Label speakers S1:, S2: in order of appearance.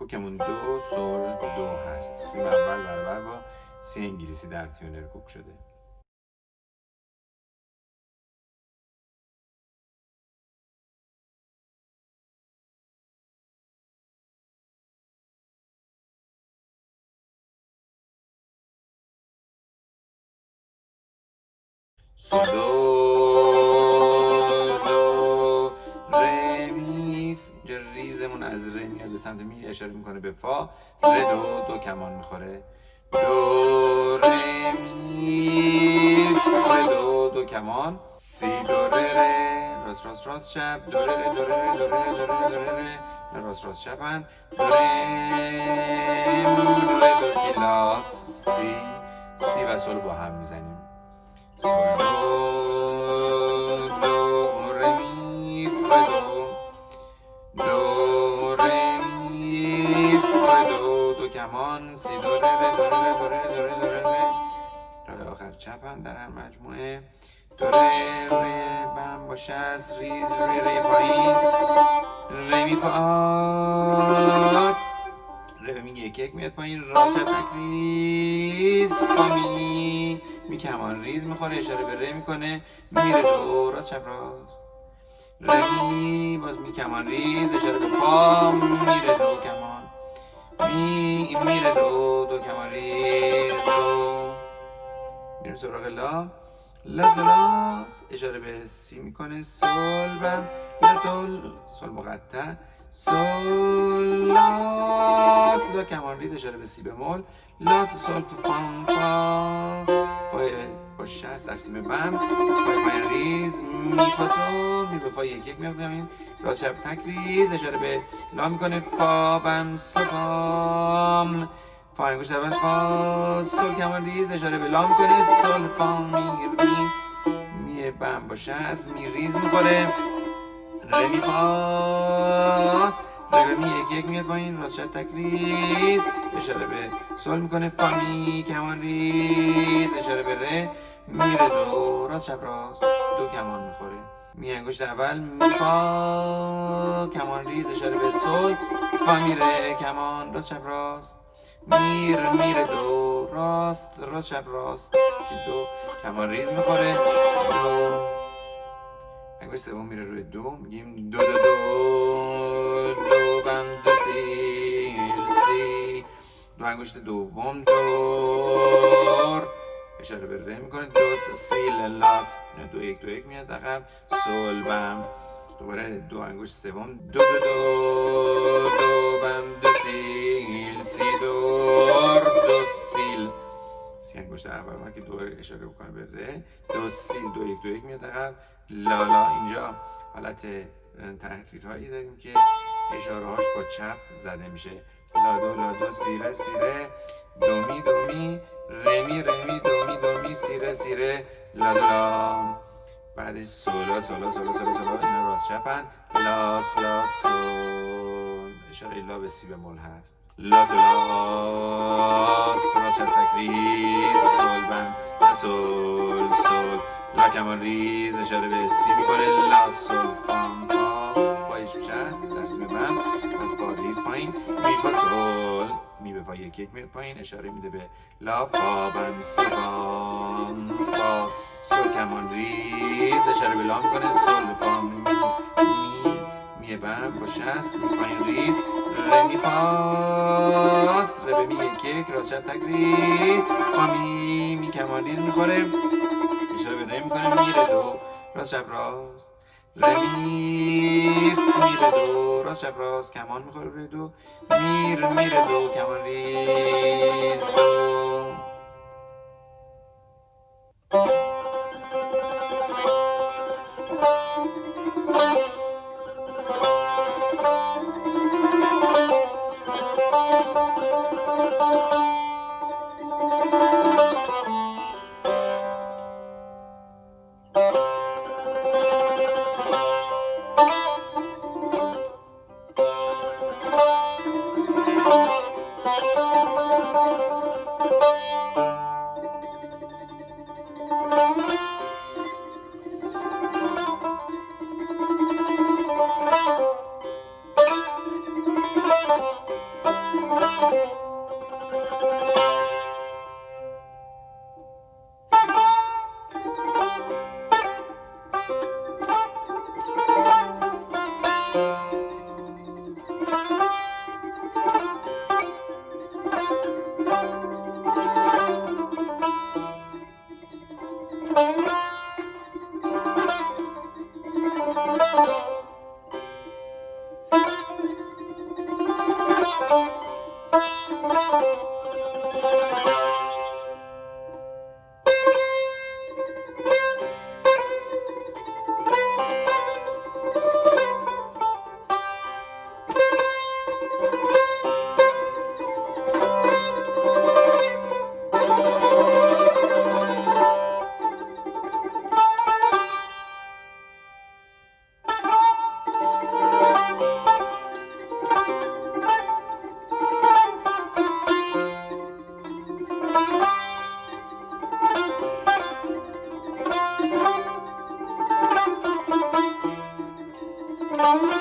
S1: کوکمون دو سول دو هست. سی اول برابر با سی انگلیسی در تیونر کوک شده. سول دو ره می. ریزمون از ره میاد به سمت می اشاره میکنه به فا. ره دو کمان میخوره. دو ره می ره دو کمان. سی دو ره راست راست چپ. دو ره دو ره دو ره دو ره دو ره راست چپن. دو ره دو سی لاس. سی و سول با هم میزنیم. سول دو ره می دو ره می دو کمان. سی دو ره دو ره دو ره دو ره دو ره راه آخر چپن در هر مجموعه. دو ره بم با شست ریز ره پایین. ره می فا آس. ره می یک میاد پایین. راست چپ تک ریز فا می کمان ریز میخوره اشاره به ره میکنه. میره دو راست چپ راست. ره می باز می کمان ریز اشاره به فا. میره دو کمان. میره دو کمان ریز دو. میریم سراغ لا. لا سولاس اشاره به سی میکنه. سول بم لا سول مقطع. سول لاس لا کمان ریز اشاره به سی بمول. لاس سول فا فای با شست در سیم بم. فای پایین ریز می فا سول. می به فا یک میاد بمین. راست چپ تک ریز اشاره به لا میکنه. فا بم سو فام. فا انگشت اول فا سول کمان ریز اشاره به لا میکنه. سول فا می بم با شست می ریز میخوره. ره می فاست. ره می یک میاد پایین. راست چپ تک ریز اشاره به سول میکنه. فا می کمان ریز اشاره به ره. میره دو راست چپ راست. دو کمان میخوره. می انگشت اول می فا کمان ریز اشاره به سول. فا میره کمان راست چپ راست. میره دو راست چپ راست. دو کمان ریز میخوره. دو انگشت سوم میره روی دو. میگیم دو بم دو سی. دو انگشت دوم دور اشاره به ره میکنه. دو سیل لاس. دو یک میاد عقب. سول بم. دوباره دو انگشت سوم. دو بم دو سیل. سی دور دو سیل. سی انگشت اول که دور اشاره بکنه به ره. دو سیل. دو یک میاد عقب. لا اینجا حالت تحریرهایی داریم که اشاره هاش با چپ زده میشه. لا دو سیره دومی رمی دومی سیره لا. بعدش سولا اینا راست چپن. لاس سول اشاره لا به سی بمول هست. لا سولاس راست چپ تک ریز. سول بم سول لا کمان ریز اشاره به سی میکنه. لا سول فام فایش میشه هست در سیم بم. فا ریز پایین. می فا سول. می به فا یک میاد پایین اشاره میده به لا. فا بم سو فام فا سول کمان ریز اشاره به لا میکنه. سول فام می بم با شست. می پایین ریز. ره می فاس. ره به می یک راست چپ تک ریز. فا می کمان ریز میخوره اشاره به ره میکنه. میره دو راست چپ راست. ره میره دو راست چپ راست. کمان میخوره روی دو. میره دو کمان ریز دو.
S2: Thank you.